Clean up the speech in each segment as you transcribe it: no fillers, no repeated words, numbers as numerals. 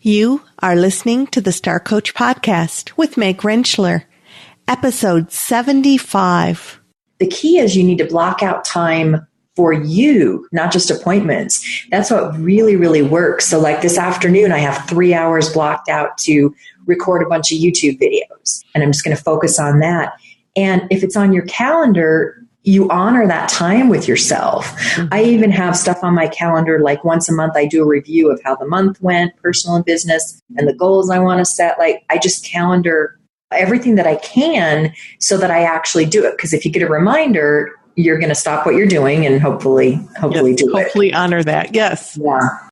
You are listening to the Star Coach Podcast with Meg Rentschler, episode 75. The key is you need to block out time for you, not just appointments. That's what really, really works. So like this afternoon, I have 3 hours blocked out to record a bunch of YouTube videos, and I'm just going to focus on that. And if it's on your calendar, you honor that time with yourself. Mm-hmm. I even have stuff on my calendar, like once a month, I do a review of how the month went, personal and business, and the goals I want to set. Like I just calendar everything that I can so that I actually do it. Because if you get a reminder, you're going to stop what you're doing and hopefully do it. Hopefully honor that. Yes. Yeah.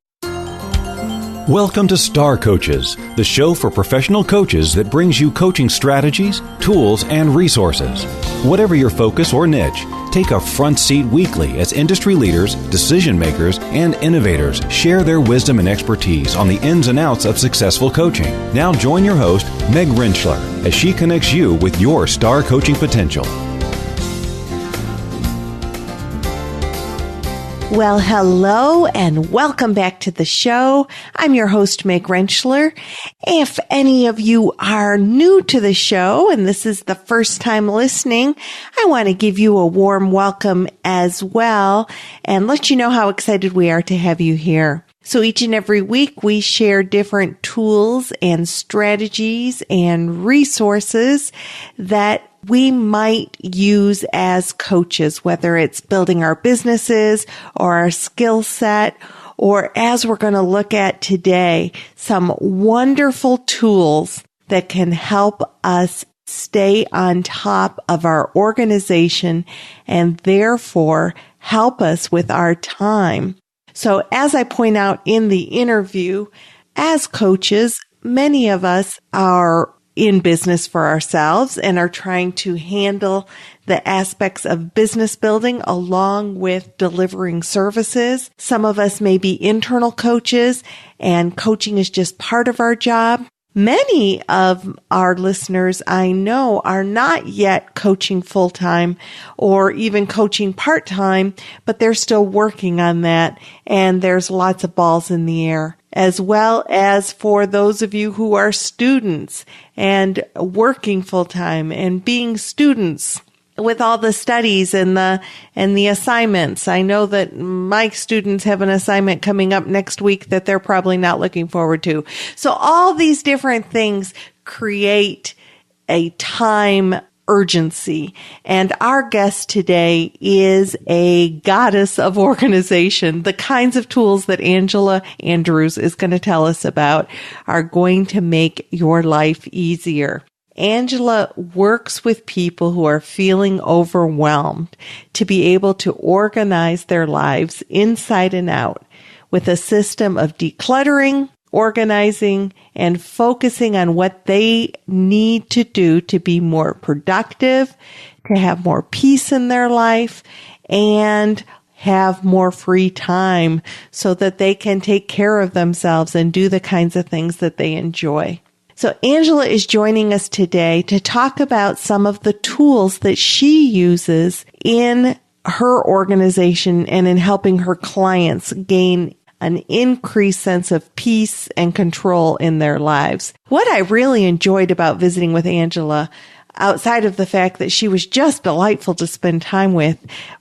Welcome to Star Coaches, the show for professional coaches that brings you coaching strategies, tools, and resources. Whatever your focus or niche, take a front seat weekly as industry leaders, decision makers, and innovators share their wisdom and expertise on the ins and outs of successful coaching. Now join your host, Meg Rentschler, as she connects you with your star coaching potential. Well, hello and welcome back to the show. I'm your host, Meg Rentschler. If any of you are new to the show and this is the first time listening, I want to give you a warm welcome as well and let you know how excited we are to have you here. So each and every week we share different tools and strategies and resources that we might use as coaches, whether it's building our businesses or our skill set, or as we're going to look at today, some wonderful tools that can help us stay on top of our organization and therefore help us with our time. So as I point out in the interview, as coaches, many of us are in business for ourselves and are trying to handle the aspects of business building along with delivering services. Some of us may be internal coaches and coaching is just part of our job. Many of our listeners I know are not yet coaching full-time or even coaching part-time, but they're still working on that, and there's lots of balls in the air. As well as for those of you who are students and working full-time and being students with all the studies and the assignments. I know that my students have an assignment coming up next week that they're probably not looking forward to. So all these different things create a time urgency. And our guest today is a goddess of organization. The kinds of tools that Angela Andrews is going to tell us about are going to make your life easier. Angela works with people who are feeling overwhelmed to be able to organize their lives inside and out with a system of decluttering, organizing, and focusing on what they need to do to be more productive, to have more peace in their life, and have more free time so that they can take care of themselves and do the kinds of things that they enjoy. So Angela is joining us today to talk about some of the tools that she uses in her organization and in helping her clients gain an increased sense of peace and control in their lives. What I really enjoyed about visiting with Angela, outside of the fact that she was just delightful to spend time with,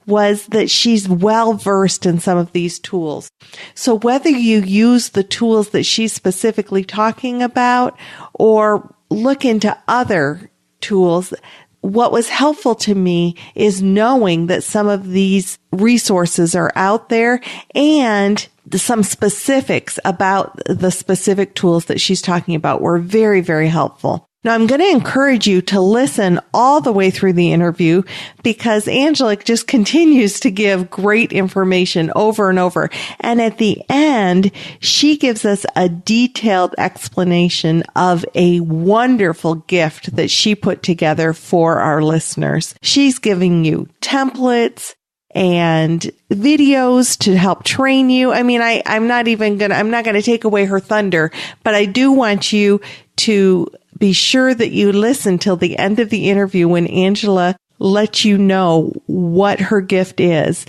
was that she's well versed in some of these tools. So whether you use the tools that she's specifically talking about or look into other tools, what was helpful to me is knowing that some of these resources are out there and some specifics about the specific tools that she's talking about were very, very helpful. Now, I'm going to encourage you to listen all the way through the interview because Angela just continues to give great information over and over. And at the end, she gives us a detailed explanation of a wonderful gift that she put together for our listeners. She's giving you templates and videos to help train you. I mean, I'm not going to take away her thunder, but I do want you to be sure that you listen till the end of the interview when Angela lets you know what her gift is.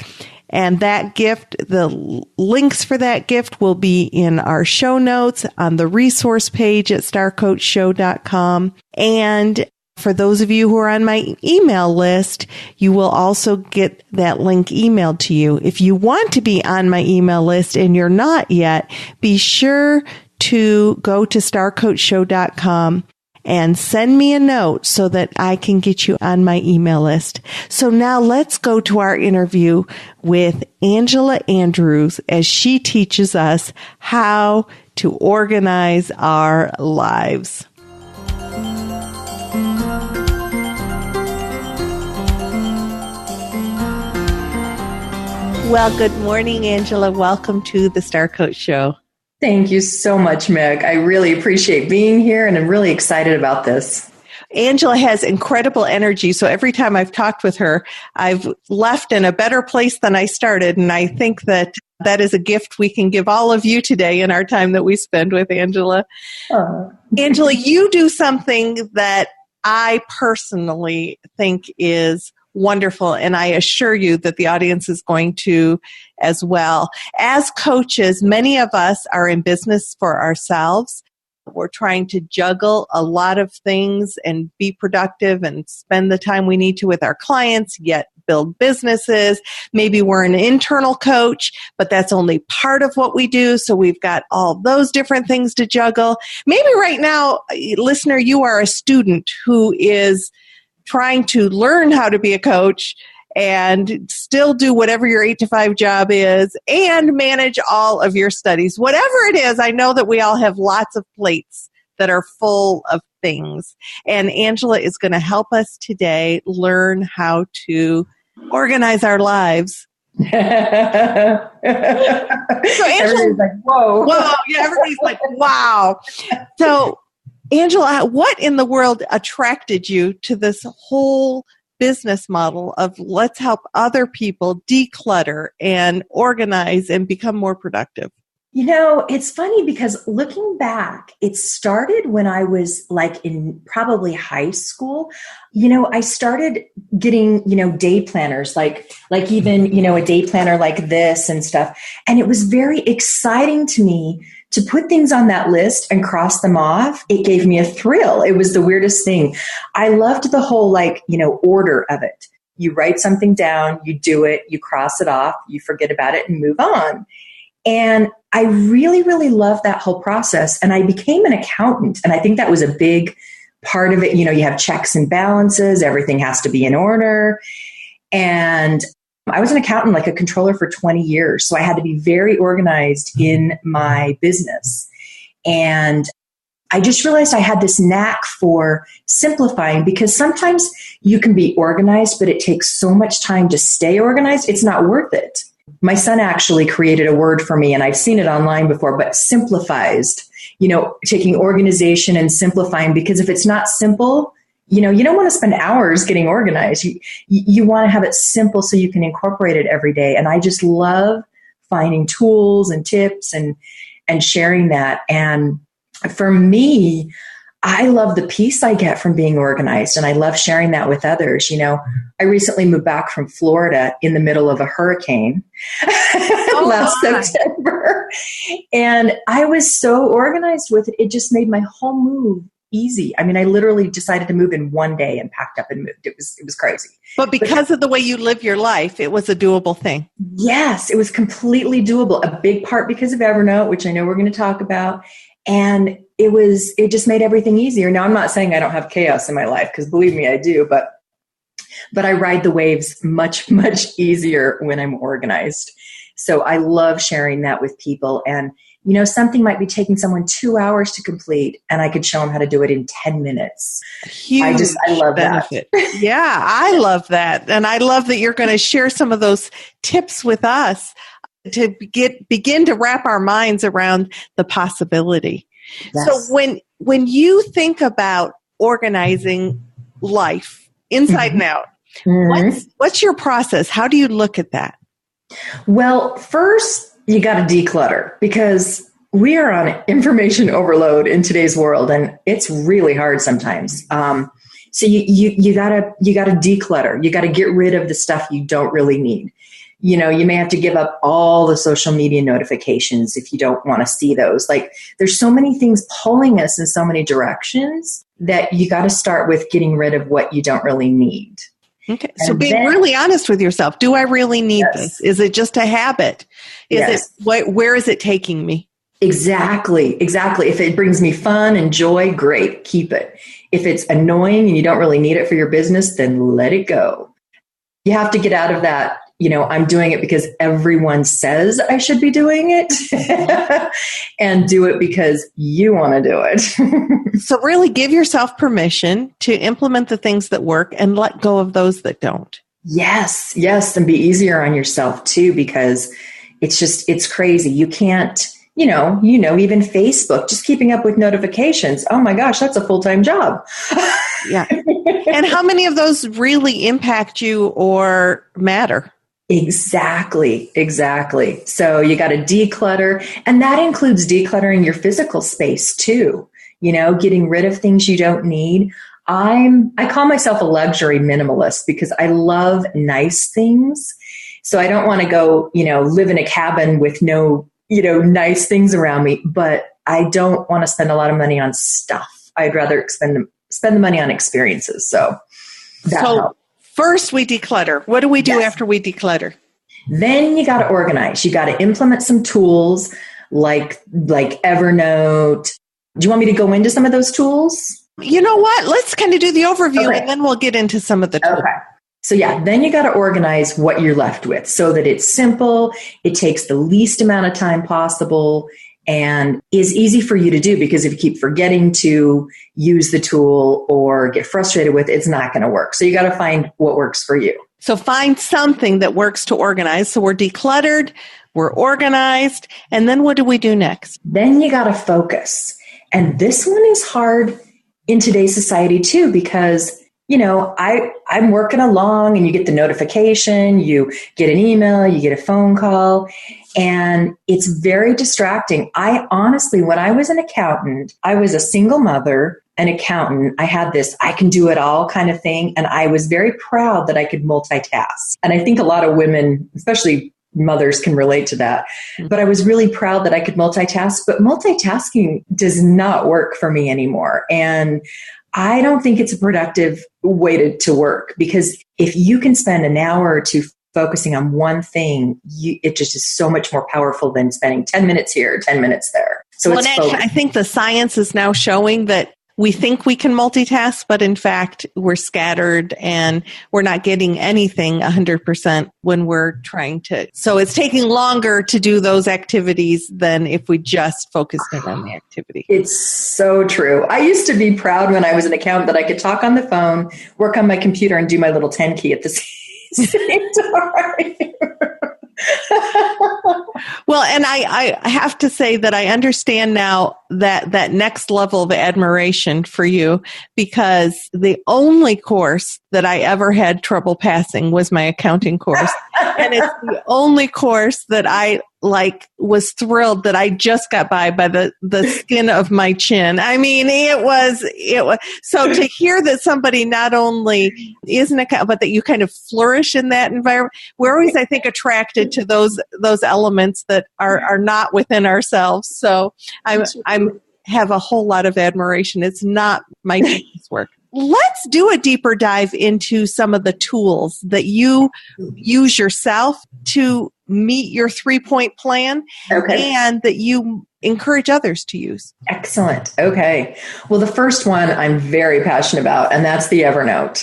And that gift, the links for that gift will be in our show notes on the resource page at starcoachshow.com. And for those of you who are on my email list, you will also get that link emailed to you. If you want to be on my email list and you're not yet, be sure to go to starcoachshow.com and send me a note so that I can get you on my email list. So now let's go to our interview with Angela Andrews as she teaches us how to organize our lives. Well, good morning, Angela. Welcome to the Star Coach Show. Thank you so much, Meg. I really appreciate being here, and I'm really excited about this. Angela has incredible energy. So every time I've talked with her, I've left in a better place than I started. And I think that that is a gift we can give all of you today in our time that we spend with Angela. Angela, you do something that I personally think is wonderful. And I assure you that the audience is going to as well. As coaches, many of us are in business for ourselves. We're trying to juggle a lot of things and be productive and spend the time we need to with our clients, yet build businesses. Maybe we're an internal coach, but that's only part of what we do. So we've got all those different things to juggle. Maybe right now, listener, you are a student who is trying to learn how to be a coach and still do whatever your 8-to-5 job is and manage all of your studies. Whatever it is, I know that we all have lots of plates that are full of things. And Angela is going to help us today learn how to organize our lives. So Angela, everybody's like, whoa. Whoa. Yeah, everybody's like, wow. So Angela, what in the world attracted you to this whole business model of let's help other people declutter and organize and become more productive? You know, it's funny because looking back, it started when I was like in probably high school. You know, I started getting, day planners, like even, a day planner like this and stuff. And it was very exciting to me to put things on that list and cross them off. It gave me a thrill. It was the weirdest thing. I loved the whole order of it. You write something down, you do it, you cross it off, you forget about it and move on. And I really, really loved that whole process. And I became an accountant. And I think that was a big part of it. You have checks and balances. Everything has to be in order. And I was an accountant, like a controller for 20 years. So I had to be very organized in my business. And I just realized I had this knack for simplifying because sometimes you can be organized, but it takes so much time to stay organized. It's not worth it. My son actually created a word for me, and I've seen it online before, but simplified, taking organization and simplifying, because if it's not simple, you don't want to spend hours getting organized. You want to have it simple so you can incorporate it every day. And I just love finding tools and tips and sharing that. And for me, I love the peace I get from being organized, and I love sharing that with others. I recently moved back from Florida in the middle of a hurricane last September, and I was so organized with it. It just made my whole move easy. I mean, I literally decided to move in one day and packed up and moved. It was crazy. But because of the way you live your life, it was a doable thing. Yes, it was completely doable. A big part because of Evernote, which I know we're going to talk about. And it just made everything easier. Now, I'm not saying I don't have chaos in my life, because believe me, I do, but I ride the waves much, much easier when I'm organized. So I love sharing that with people. And, something might be taking someone 2 hours to complete, and I could show them how to do it in 10 minutes. Huge I love benefit. that. Yeah, I love that. And I love that you're going to share some of those tips with us to begin to wrap our minds around the possibility. Yes. So when you think about organizing life inside and out, what's your process? How do you look at that? Well, first, you got to declutter, because we are on information overload in today's world, and it's really hard sometimes. So you got to declutter. You got to get rid of the stuff you don't really need. You may have to give up all the social media notifications if you don't want to see those. Like, there's so many things pulling us in so many directions that you got to start with getting rid of what you don't really need. Okay. So being really honest with yourself. Do I really need this? Is it just a habit? Where is it taking me? Exactly. If it brings me fun and joy, great, keep it. If it's annoying and you don't really need it for your business, then let it go. You have to get out of that, I'm doing it because everyone says I should be doing it and do it because you want to do it. So really give yourself permission to implement the things that work and let go of those that don't. Yes. And be easier on yourself too, because it's crazy. You can't, even Facebook, just keeping up with notifications. Oh my gosh, that's a full-time job. Yeah. And how many of those really impact you or matter? Exactly. So you got to declutter, and that includes decluttering your physical space too. Getting rid of things you don't need. I call myself a luxury minimalist because I love nice things. So I don't want to go, live in a cabin with no, nice things around me, but I don't want to spend a lot of money on stuff. I'd rather spend the money on experiences. So helps. First we declutter. What do we do after we declutter? Then you got to organize. You got to implement some tools like Evernote. Do you want me to go into some of those tools? You know what? Let's kind of do the overview and then we'll get into some of the tools. Okay. So then you got to organize what you're left with so that it's simple, it takes the least amount of time possible, and is easy for you to do, because if you keep forgetting to use the tool or get frustrated with it, it's not going to work. So you got to find what works for you. So find something that works to organize. So we're decluttered, we're organized, and then what do we do next? Then you got to focus. And this one is hard in today's society too, because I'm working along and you get the notification, you get an email, you get a phone call, and it's very distracting. I honestly, when I was an accountant, I was a single mother, an accountant. I had this, I can do it all kind of thing. And I was very proud that I could multitask. And I think a lot of women, especially mothers, can relate to that. But I was really proud that I could multitask, but multitasking does not work for me anymore. And I don't think it's a productive way to work, because if you can spend an hour or two focusing on one thing, it just is so much more powerful than spending 10 minutes here, 10 minutes there. So I think the science is now showing that we think we can multitask, but in fact, we're scattered and we're not getting anything 100% when we're trying to. So it's taking longer to do those activities than if we just focused in on the activity. It's so true. I used to be proud when I was an accountant that I could talk on the phone, work on my computer, and do my little 10 key at the same time. Well, and I have to say that I understand now that next level of admiration for you, because the only course that I ever had trouble passing was my accounting course. And it's the only course that I was thrilled that I just got by the skin of my chin. I mean, it was so to hear that somebody not only is an accountant, but that you kind of flourish in that environment. We're always, I think, attracted to those elements that are not within ourselves. So I'm have a whole lot of admiration. It's not my genius work. Let's do a deeper dive into some of the tools that you use yourself to meet your 3-point plan, and that you encourage others to use. Excellent. Okay. Well, the first one I'm very passionate about, and that's the Evernote.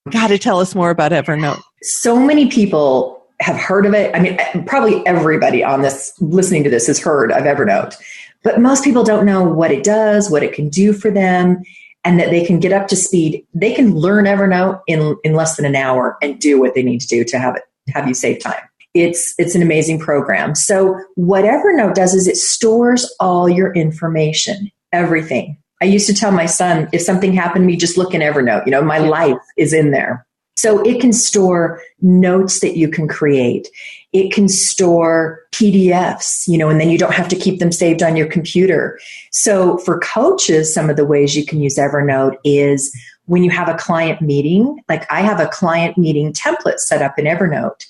Got to tell us more about Evernote. So many people have heard of it. I mean, probably everybody on this, listening to this, has heard of Evernote, but most people don't know what it does, what it can do for them, and that they can get up to speed. They can learn Evernote in less than an hour and do what they need to do to have you save time. It's an amazing program. So what Evernote does is it stores all your information, everything. I used to tell my son, if something happened to me, just look in Evernote. My life is in there. So it can store notes that you can create. It can store PDFs, and then you don't have to keep them saved on your computer. So for coaches, some of the ways you can use Evernote is when you have a client meeting. Like I have a client meeting template set up in Evernote.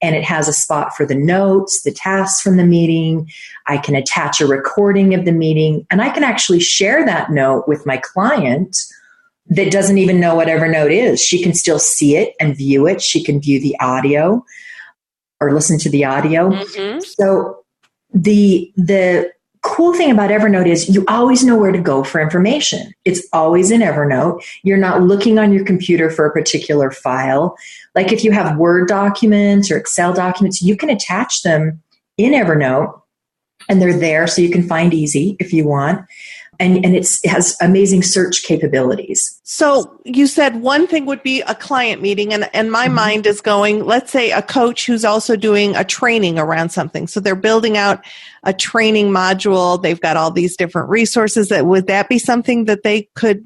and it has a spot for the notes, the tasks from the meeting. I can attach a recording of the meeting, and I can actually share that note with my client that doesn't even know what Evernote is. She can still see it and view it. She can view the audio or listen to the audio. Mm-hmm. So the cool thing about Evernote is you always know where to go for information. It's always in Evernote. You're not looking on your computer for a particular file. Like if you have Word documents or Excel documents, you can attach them in Evernote, and they're there so you can find easy if you want. And it has amazing search capabilities. So you said one thing would be a client meeting, and my mind is going, let's say a coach who's also doing a training around something. So they're building out a training module. They've got all these different resources. Would that be something that they could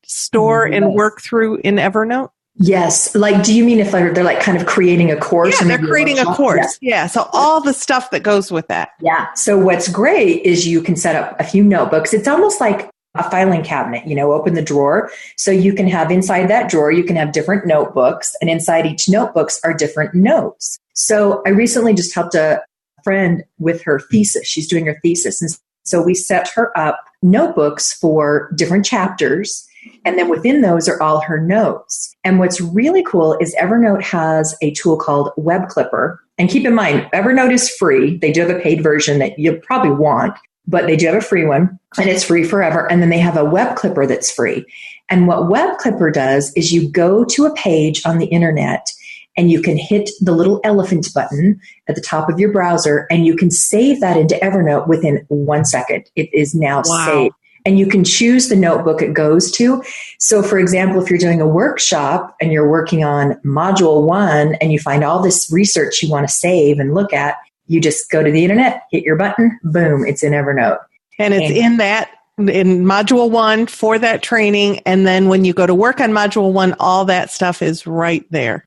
store and work through in Evernote? Yes. Like, do you mean if they're like kind of creating a course? Yeah, they're creating a course. Yeah. So all the stuff that goes with that. Yeah. So what's great is you can set up a few notebooks. It's almost like a filing cabinet, open the drawer. So you can have inside that drawer, you can have different notebooks, and inside each notebooks are different notes. So I recently just helped a friend with her thesis. She's doing her thesis. And so we set her up notebooks for different chapters. And then within those are all her notes. And what's really cool is Evernote has a tool called Web Clipper. And keep in mind, Evernote is free. They do have a paid version that you probably want, but they do have a free one, and it's free forever. And then they have a Web Clipper that's free. And what Web Clipper does is you go to a page on the internet, and you can hit the little elephant button at the top of your browser, and you can save that into Evernote within 1 second. It is now saved. And you can choose the notebook it goes to. So for example, if you're doing a workshop and you're working on module 1 and you find all this research you want to save and look at, you just go to the internet, hit your button, boom, it's in Evernote. And it's in module 1 for that training. And then when you go to work on module 1, all that stuff is right there.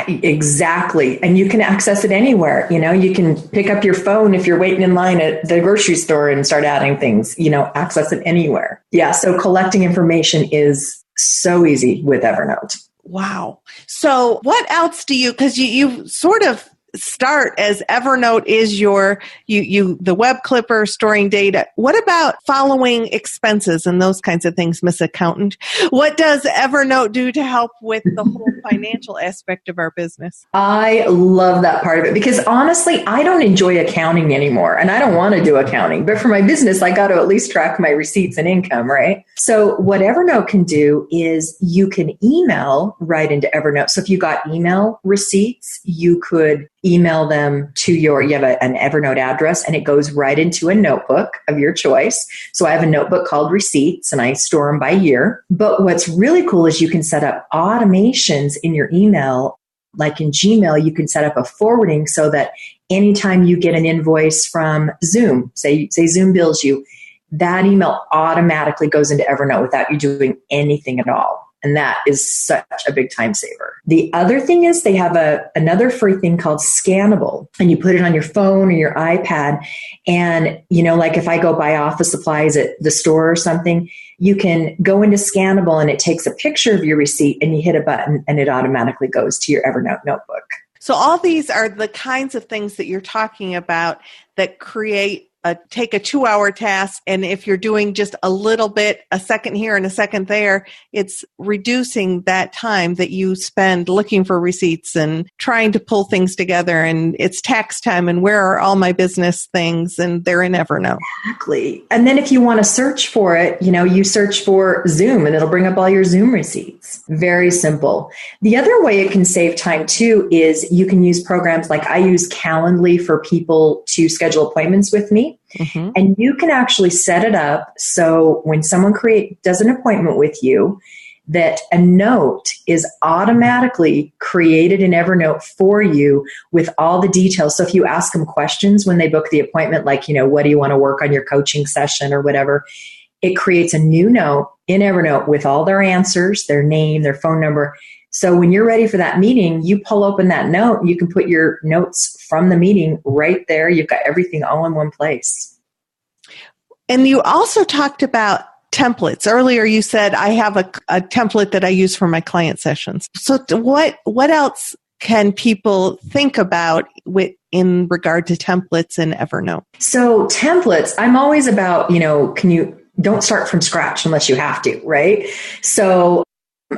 Exactly. And you can access it anywhere. You can pick up your phone if you're waiting in line at the grocery store and start adding things, access it anywhere. Yeah. So collecting information is so easy with Evernote. Wow. So what else do because you sort of start as Evernote is the web clipper storing data. What about following expenses and those kinds of things, Miss Accountant? What does Evernote do to help with the whole financial aspect of our business? I love that part of it because honestly, I don't enjoy accounting anymore and I don't want to do accounting, but for my business, I got to at least track my receipts and income, right? So what Evernote can do is you can email right into Evernote. So if you got email receipts, you could email them to you have an Evernote address and it goes right into a notebook of your choice. So I have a notebook called Receipts and I store them by year. But what's really cool is you can set up automations in your email. Like in Gmail, you can set up a forwarding so that anytime you get an invoice from Zoom, say Zoom bills you, that email automatically goes into Evernote without you doing anything at all. And that is such a big time saver. The other thing is they have another free thing called Scannable, and you put it on your phone or your iPad. And, like if I go buy office supplies at the store or something, you can go into Scannable and it takes a picture of your receipt and you hit a button and it automatically goes to your Evernote notebook. So all these are the kinds of things that you're talking about that take a 2-hour task. And if you're doing just a little bit, a second here and a second there, it's reducing that time that you spend looking for receipts and trying to pull things together. And it's tax time and where are all my business things? And they're in Evernote. Exactly. And then if you want to search for it, you search for Zoom and it'll bring up all your Zoom receipts. Very simple. The other way it can save time too is you can use programs like I use Calendly for people to schedule appointments with me. Mm-hmm. And you can actually set it up so when someone does an appointment with you, that a note is automatically created in Evernote for you with all the details. So if you ask them questions when they book the appointment, like, what do you want to work on your coaching session or whatever, it creates a new note in Evernote with all their answers, their name, their phone number. So when you're ready for that meeting, you pull open that note and you can put your notes from the meeting right there. You've got everything all in one place. And you also talked about templates. Earlier you said I have a template that I use for my client sessions. So what else can people think about in regard to templates in Evernote? So templates, I'm always about, don't start from scratch unless you have to, right? So,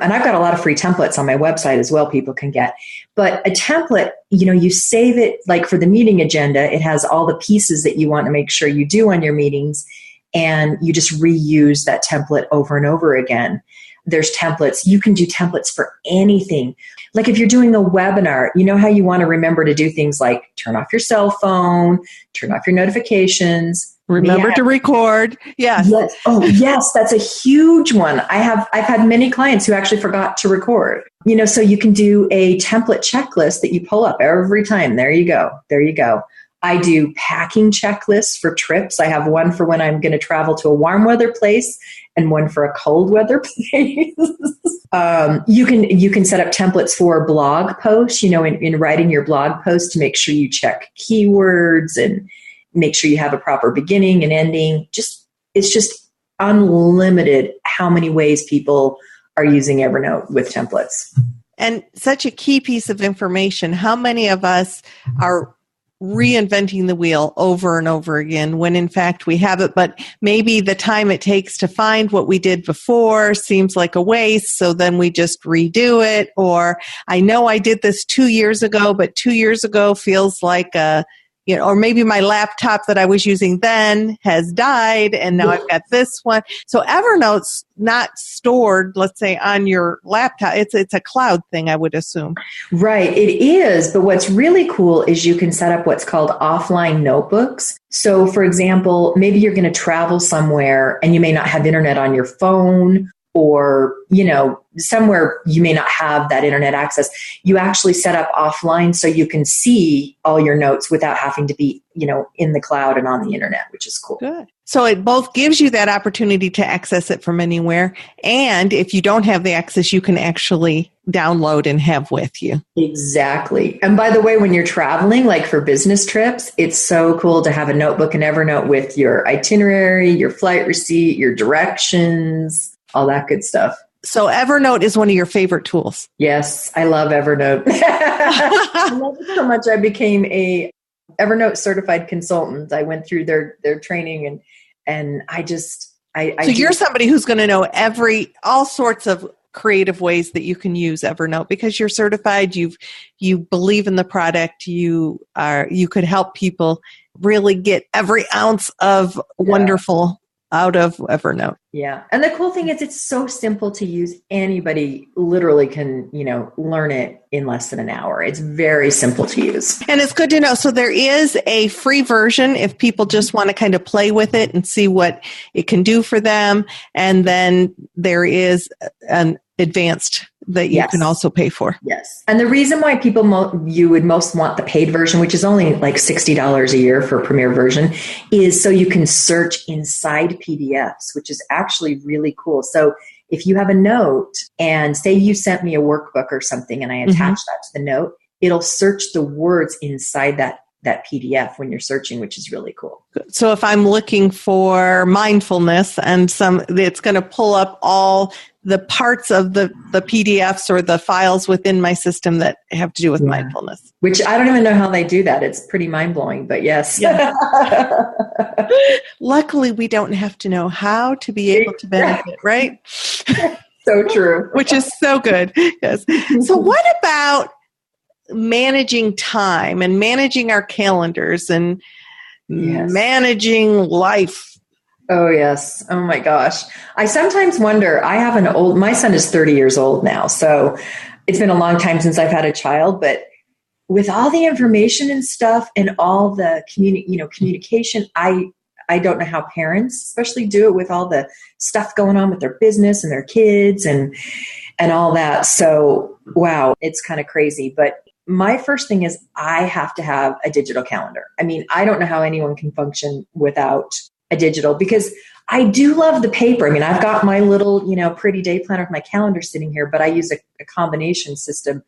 and I've got a lot of free templates on my website as well, people can get. But a template, you save it, like for the meeting agenda, it has all the pieces that you want to make sure you do on your meetings, and you just reuse that template over and over again. There's templates. You can do templates for anything. Like if you're doing a webinar, you know how you want to remember to do things like turn off your cell phone, turn off your notifications. Remember to record. Yes. Yes. Oh, yes. That's a huge one. I've had many clients who actually forgot to record. So you can do a template checklist that you pull up every time. There you go. There you go. I do packing checklists for trips. I have one for when I'm going to travel to a warm weather place and one for a cold weather place. You can set up templates for blog posts, in writing your blog post to make sure you check keywords and make sure you have a proper beginning and ending. It's just unlimited how many ways people are using Evernote with templates. And such a key piece of information. How many of us are reinventing the wheel over and over again when in fact we have it, but maybe the time it takes to find what we did before seems like a waste, so then we just redo it. Or I know I did this 2 years ago, but 2 years ago feels like or maybe my laptop that I was using then has died and now I've got this one. So Evernote's not stored, let's say, on your laptop. It's a cloud thing, I would assume. Right. It is. But what's really cool is you can set up what's called offline notebooks. So for example, maybe you're going to travel somewhere and you may not have internet on your phone, or, somewhere you may not have that internet access. You actually set up offline so you can see all your notes without having to be, in the cloud and on the internet, which is cool. Good. So it both gives you that opportunity to access it from anywhere. And if you don't have the access, you can actually download and have with you. Exactly. And by the way, when you're traveling, like for business trips, it's so cool to have a notebook in Evernote with your itinerary, your flight receipt, your directions, all that good stuff. So Evernote is one of your favorite tools. Yes, I love Evernote. I love it so much. I became a Evernote certified consultant. I went through their training and So you're somebody who's going to know all sorts of creative ways that you can use Evernote because you're certified. You believe in the product. You could help people really get every ounce of wonderful out of Evernote. Yeah. And the cool thing is it's so simple to use. Anybody literally can, learn it in less than an hour. It's very simple to use. And it's good to know. So there is a free version if people just want to kind of play with it and see what it can do for them. And then there is an advanced that you can also pay for. Yes. And the reason why you would most want the paid version, which is only like $60 a year for a premier version, is so you can search inside PDFs, which is actually really cool. So if you have a note and say you sent me a workbook or something and I attach that to the note, it'll search the words inside that PDF when you're searching, which is really cool. So if I'm looking for mindfulness and it's going to pull up all the parts of the PDFs or the files within my system that have to do with mindfulness. Which I don't even know how they do that. It's pretty mind-blowing, but yes. Yeah. Luckily, we don't have to know how to be able to benefit, right? So true. Which is so good. Yes. So what about managing time and managing our calendars and managing life? Oh, yes. Oh, my gosh. I sometimes wonder, my son is 30 years old now, so it's been a long time since I've had a child, but with all the information and stuff and all the communication, I don't know how parents especially do it with all the stuff going on with their business and their kids and all that. So, wow, it's kind of crazy. But my first thing is I have to have a digital calendar. I mean, I don't know how anyone can function without a digital, because I do love the paper. I mean, I've got my little, pretty day planner with my calendar sitting here, but I use a combination system.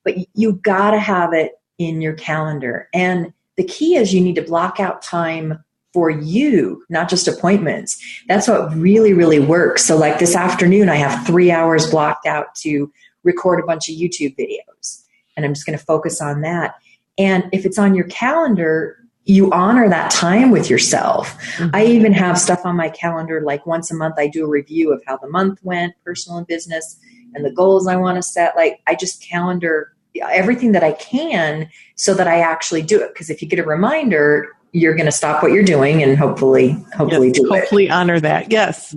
But you got to have it in your calendar. And the key is you need to block out time for you, not just appointments. That's what really, really works. So like this afternoon, I have 3 hours blocked out to record a bunch of YouTube videos. and I'm just going to focus on that. And if it's on your calendar, you honor that time with yourself. Mm-hmm. I even have stuff on my calendar, like once a month, I do a review of how the month went, personal and business, and the goals I want to set. Like I just calendar everything that I can so that I actually do it. Because if you get a reminder, you're going to stop what you're doing and hopefully do it. Hopefully honor that. Yes.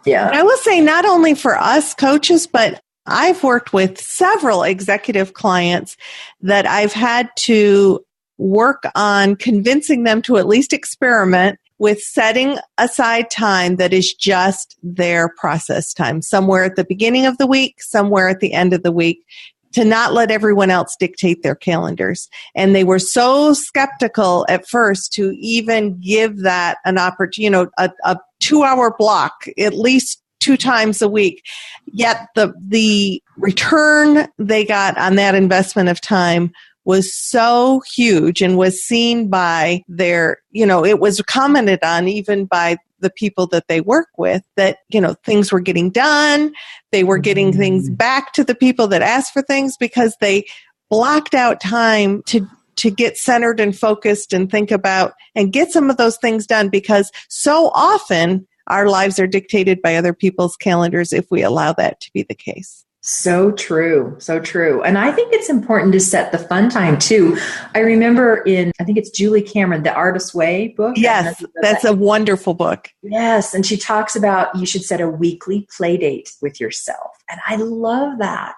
Yeah. And I will say not only for us coaches, but I've worked with several executive clients that I've had to work on convincing them to at least experiment with setting aside time that is just their process time, somewhere at the beginning of the week, somewhere at the end of the week, to not let everyone else dictate their calendars. And they were so skeptical at first to even give that an opportunity, a 2-hour block, at least 2 times a week. Yet the return they got on that investment of time was so huge and was seen by it was commented on even by the people that they work with that, things were getting done. They were getting things back to the people that asked for things because they blocked out time to get centered and focused and think about and get some of those things done, because so often our lives are dictated by other people's calendars if we allow that to be the case. So true. So true. And I think it's important to set the fun time too. I remember I think it's Julie Cameron, The Artist's Way book. Yes, that's a wonderful book. Yes. And she talks about you should set a weekly play date with yourself. And I love that.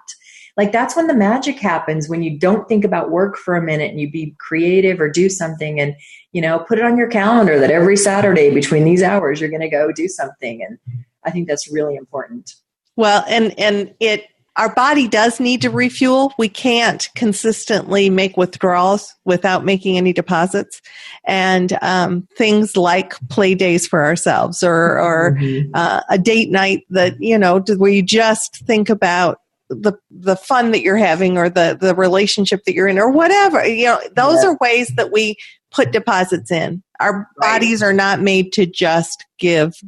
Like that's when the magic happens, when you don't think about work for a minute and you be creative or do something and, put it on your calendar that every Saturday between these hours, you're going to go do something. And I think that's really important. Well, and our body does need to refuel. We can't consistently make withdrawals without making any deposits. And things like play days for ourselves or a date night that, where you just think about the fun that you're having or the relationship that you're in or whatever. Those are ways that we put deposits in. Our bodies are not made to just give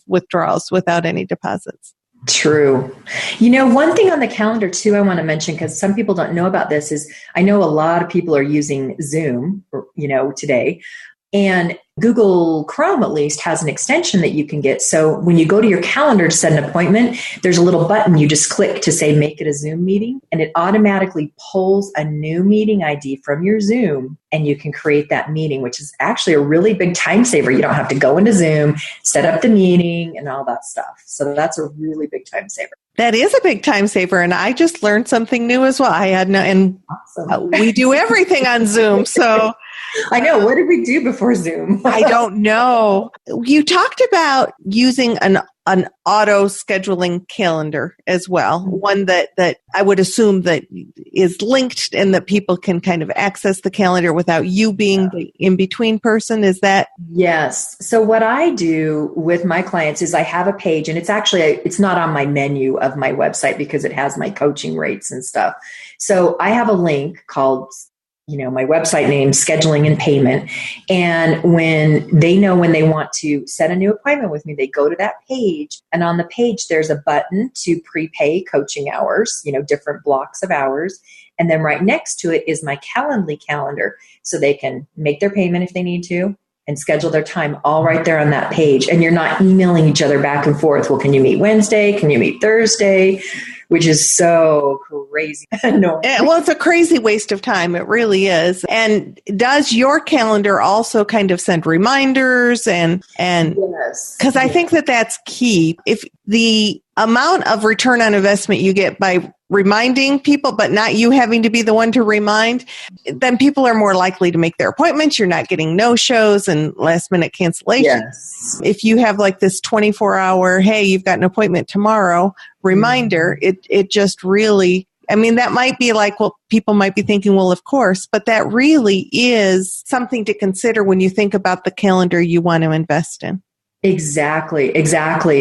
withdrawals without any deposits. True. One thing on the calendar too, I want to mention, because some people don't know about this, is I know a lot of people are using Zoom, today, and Google Chrome at least has an extension that you can get. So when you go to your calendar to set an appointment, there's a little button you just click to say, make it a Zoom meeting, and it automatically pulls a new meeting ID from your Zoom and you can create that meeting, which is actually a really big time saver. You don't have to go into Zoom, set up the meeting and all that stuff. So that's a really big time saver. That is a big time saver. And I just learned something new as well. Awesome. We do everything on Zoom. So I know. What did we do before Zoom? I don't know. You talked about using an auto scheduling calendar as well. One that I would assume that is linked and that people can kind of access the calendar without you being the in-between person. Is that? Yes. So what I do with my clients is I have a page, and it's not on my menu of my website because it has my coaching rates and stuff. So I have a link called my website name, Scheduling and Payment. And when they want to set a new appointment with me, they go to that page. And on the page, there's a button to prepay coaching hours, different blocks of hours. And then right next to it is my Calendly calendar. So they can make their payment if they need to and schedule their time all right there on that page. And you're not emailing each other back and forth. Well, can you meet Wednesday? Can you meet Thursday? Which is so crazy. No. Well, it's a crazy waste of time. It really is. And does your calendar also kind of send reminders and yes, because I think that's key. If the amount of return on investment you get by reminding people, but not you having to be the one to remind, then people are more likely to make their appointments. You're not getting no-shows and last-minute cancellations. Yes. If you have like this 24-hour, hey, you've got an appointment tomorrow reminder, it just really, that might be like, well, people might be thinking, well, of course, but that really is something to consider when you think about the calendar you want to invest in. Exactly.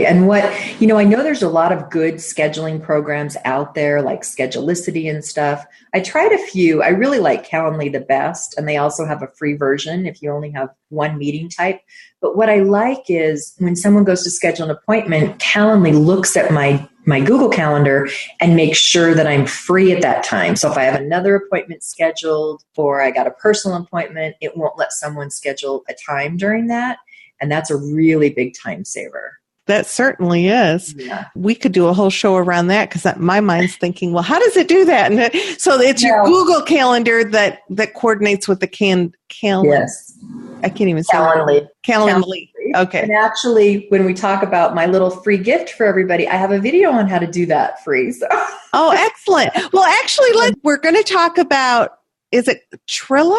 And I know there's a lot of good scheduling programs out there like Schedulicity and stuff. I tried a few. I really like Calendly the best, and they also have a free version if you only have one meeting type. But what I like is when someone goes to schedule an appointment, Calendly looks at my my Google Calendar and make sure that I'm free at that time. So if I have another appointment scheduled or I got a personal appointment, it won't let someone schedule a time during that. And that's a really big time saver. That certainly is. Yeah. We could do a whole show around that because my mind's thinking, well, how does it do that? And so it's your Google Calendar that coordinates with the calendar. Yes. I can't even say Calendly. Okay. And actually, when we talk about my little free gift for everybody, I have a video on how to do that free. So. Oh, excellent. Well, actually, we're going to talk about, is it Trello?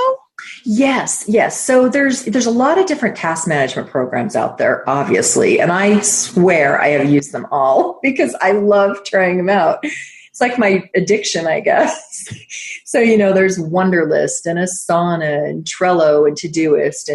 Yes. So there's a lot of different task management programs out there, obviously. And I swear I have used them all because I love trying them out. It's like my addiction, I guess. So, there's Wunderlist and Asana and Trello and Todoist.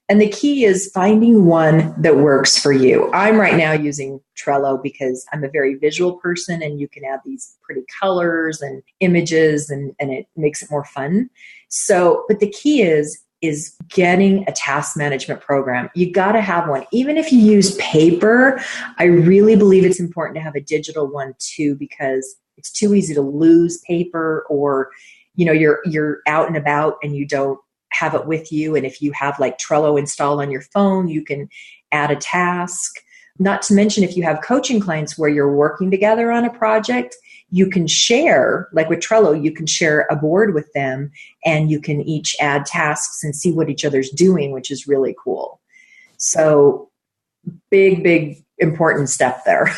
And the key is finding one that works for you. I'm right now using Trello because I'm a very visual person and you can add these pretty colors and images and it makes it more fun. So, but the key is getting a task management program. You got to have one. Even if you use paper, I really believe it's important to have a digital one too, because it's too easy to lose paper or, you're out and about and you don't have it with you. And if you have like Trello installed on your phone, you can add a task. Not to mention if you have coaching clients where you're working together on a project, you can share, like with Trello, you can share a board with them and you can each add tasks and see what each other's doing, which is really cool. So big, important step there.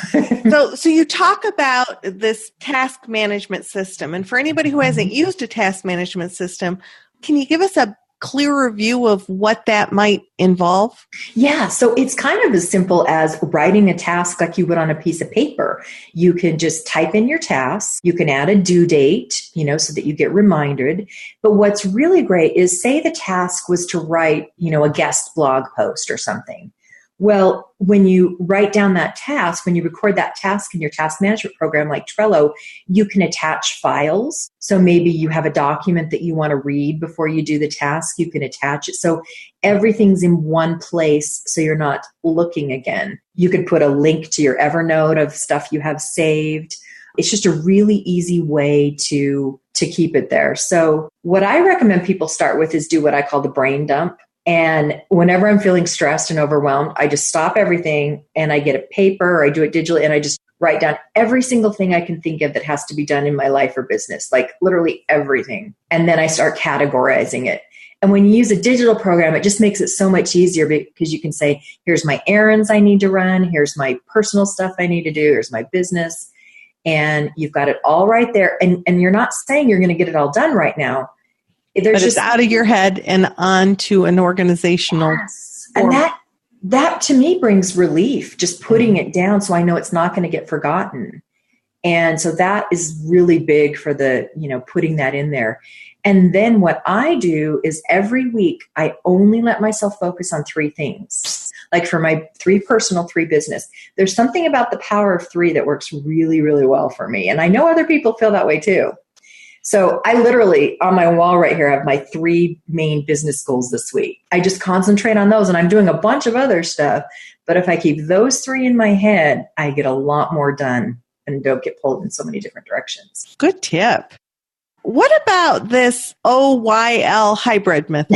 So you talk about this task management system. And for anybody who hasn't used a task management system, can you give us a clearer view of what that might involve? Yeah, so it's kind of as simple as writing a task like you would on a piece of paper. You can just type in your task. You can add a due date, so that you get reminded. But what's really great is say the task was to write, a guest blog post or something. Well, when you write down that task, when you record that task in your task management program like Trello, you can attach files. So maybe you have a document that you want to read before you do the task. You can attach it. So everything's in one place so you're not looking again. You could put a link to your Evernote of stuff you have saved. It's just a really easy way to keep it there. So what I recommend people start with is do what I call the brain dump. And whenever I'm feeling stressed and overwhelmed, I just stop everything and I get a paper or I do it digitally and I just write down every single thing I can think of that has to be done in my life or business, like literally everything. And then I start categorizing it. And when you use a digital program, it just makes it so much easier because you can say, here's my errands I need to run. Here's my personal stuff I need to do. Here's my business. And you've got it all right there. And you're not saying you're going to get it all done right now. But it's out of your head and onto an organizational. Yes. And that to me brings relief, just putting it down so I know it's not going to get forgotten. And so that is really big for putting that in there. And then what I do is every week, I only let myself focus on 3 things. Like for my 3 personal, 3 business. There's something about the power of 3 that works really, really well for me. And I know other people feel that way too. So I literally, on my wall right here, have my 3 main business goals this week. I just concentrate on those and I'm doing a bunch of other stuff. But if I keep those 3 in my head, I get a lot more done and don't get pulled in so many different directions. Good tip. What about this OYL hybrid method?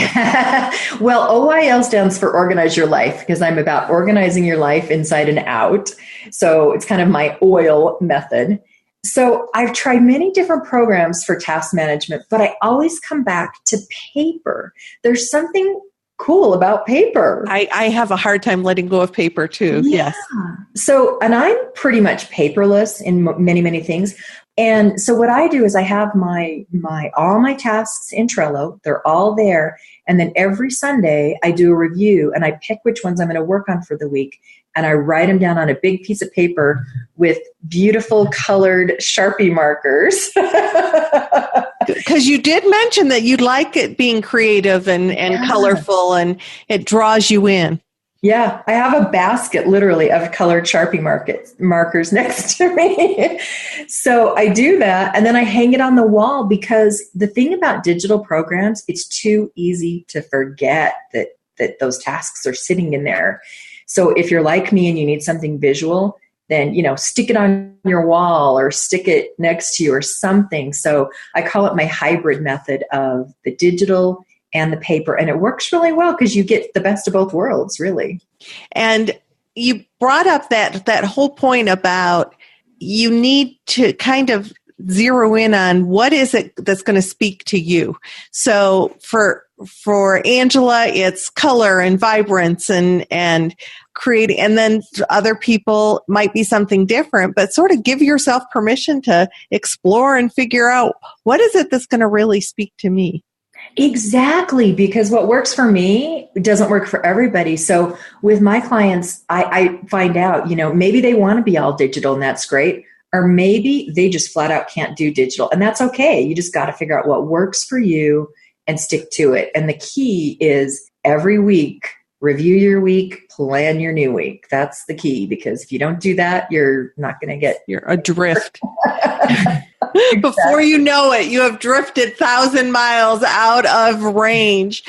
Well, OYL stands for Organize Your Life because I'm about organizing your life inside and out. So it's kind of my oil method. So I've tried many different programs for task management, but I always come back to paper. There's something cool about paper. I have a hard time letting go of paper too. Yeah. Yes. So, and I'm pretty much paperless in many, many things. And so what I do is I have all my tasks in Trello. They're all there. And then every Sunday I do a review and I pick which ones I'm going to work on for the week. And I write them down on a big piece of paper with beautiful colored Sharpie markers. Because you did mention that you like it being creative and colorful and it draws you in. Yeah, I have a basket literally of colored Sharpie markers next to me. So I do that and then I hang it on the wall because the thing about digital programs, it's too easy to forget that those tasks are sitting in there. So if you're like me and you need something visual, then, stick it on your wall or stick it next to you or something. So I call it my hybrid method of the digital and the paper. And it works really well because you get the best of both worlds, really. And you brought up that whole point about you need to kind of zero in on what is it that's going to speak to you. So for Angela, it's color and vibrance and creating, and then other people might be something different, but sort of give yourself permission to explore and figure out what is it that's going to really speak to me. Exactly, because what works for me doesn't work for everybody. So with my clients, I find out, maybe they want to be all digital and that's great. Or maybe they just flat out can't do digital, and that's okay. You just got to figure out what works for you and stick to it. And the key is every week, review your week, plan your new week. That's the key, because if you don't do that, you're not going to get... You're adrift. Exactly. Before you know it, you have drifted 1,000 miles out of range.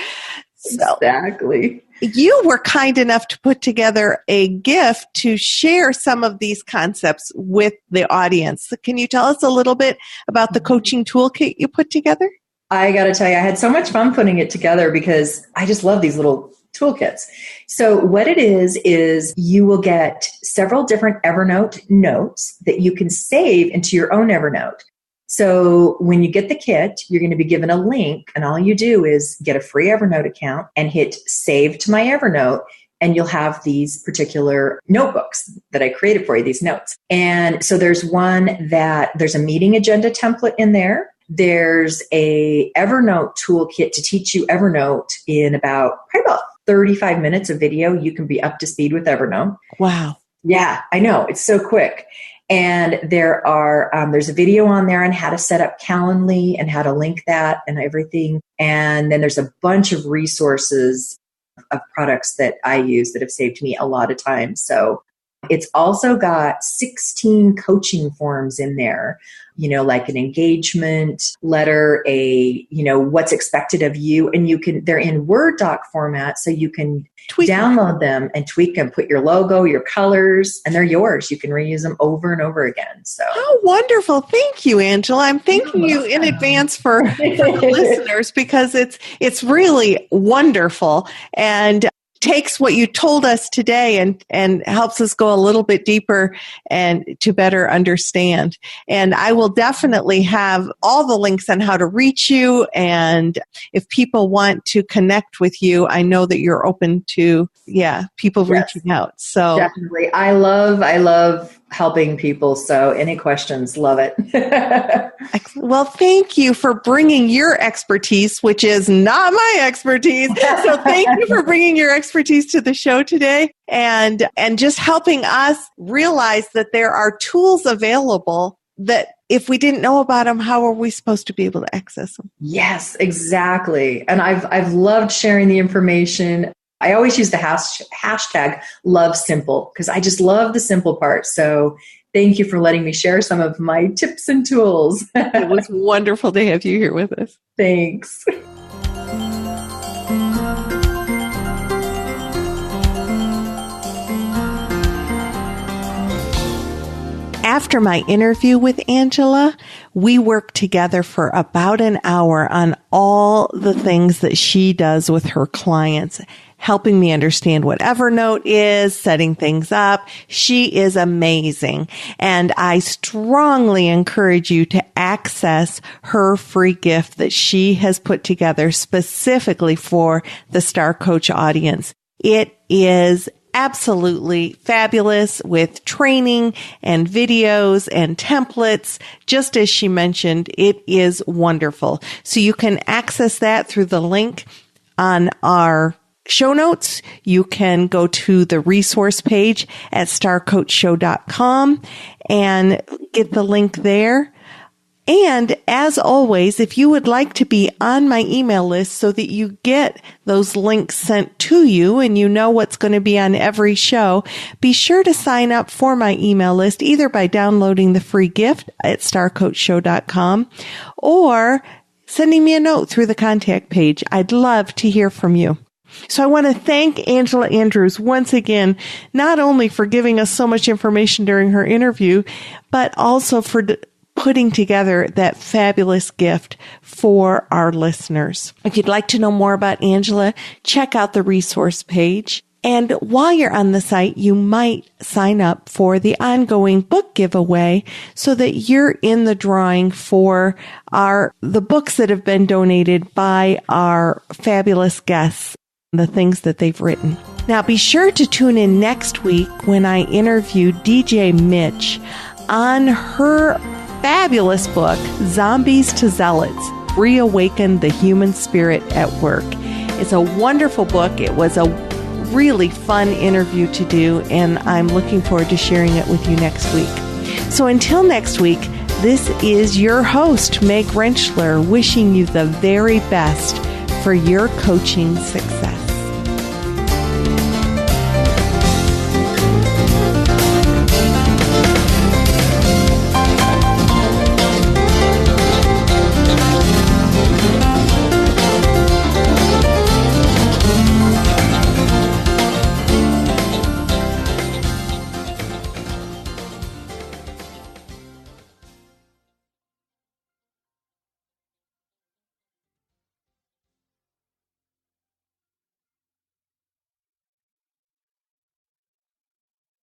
So, exactly. You were kind enough to put together a gift to share some of these concepts with the audience. So can you tell us a little bit about the coaching toolkit you put together? I got to tell you, I had so much fun putting it together because I just love these little toolkits. So what it is you will get several different Evernote notes that you can save into your own Evernote. So when you get the kit, you're going to be given a link, and all you do is get a free Evernote account and hit Save to My Evernote, and you'll have these particular notebooks that I created for you, these notes. And so there's there's a meeting agenda template in there. There's a Evernote toolkit to teach you Evernote in probably about 35 minutes of video. You can be up to speed with Evernote. Wow. Yeah, I know. It's so quick. And there's a video on there on how to set up Calendly and how to link that and everything. And then there's a bunch of resources of products that I use that have saved me a lot of time. So it's also got 16 coaching forms in there, like an engagement letter, what's expected of you. And they're in Word doc format, so you can download them and tweak them, put your logo, your colors, and they're yours. You can reuse them over and over again. So how wonderful. Thank you, Angela. I'm thanking you in advance for the listeners, because it's really wonderful. And takes what you told us today and helps us go a little bit deeper and to better understand. And I will definitely have all the links on how to reach you. And if people want to connect with you, I know that you're open to, people reaching out. So definitely. I love helping people. So any questions, love it. Excellent. Well, thank you for bringing your expertise, which is not my expertise. So thank you for bringing your expertise to the show today and just helping us realize that there are tools available that if we didn't know about them, how are we supposed to be able to access them? Yes, exactly. And I've loved sharing the information. I always use the hashtag love simple because I just love the simple part. So thank you for letting me share some of my tips and tools. It was wonderful to have you here with us. Thanks. After my interview with Angela, we worked together for about an hour on all the things that she does with her clients, helping me understand what Evernote is, setting things up. She is amazing. And I strongly encourage you to access her free gift that she has put together specifically for the Star Coach audience. It is absolutely fabulous with training and videos and templates. Just as she mentioned, it is wonderful. So you can access that through the link on our show notes. You can go to the resource page at starcoachshow.com and get the link there. And as always, if you would like to be on my email list so that you get those links sent to you and you know what's going to be on every show, be sure to sign up for my email list either by downloading the free gift at starcoachshow.com or sending me a note through the contact page. I'd love to hear from you. So I want to thank Angela Andrews once again, not only for giving us so much information during her interview, but also for putting together that fabulous gift for our listeners. If you'd like to know more about Angela, check out the resource page. And while you're on the site, you might sign up for the ongoing book giveaway so that you're in the drawing for the books that have been donated by our fabulous guests, the things that they've written. Now be sure to tune in next week when I interview DJ Mitch on her fabulous book, Zombies to Zealots, Reawaken the Human Spirit at Work. It's a wonderful book. It was a really fun interview to do, and I'm looking forward to sharing it with you next week. So until next week, this is your host, Meg Rentschler, wishing you the very best for your coaching success.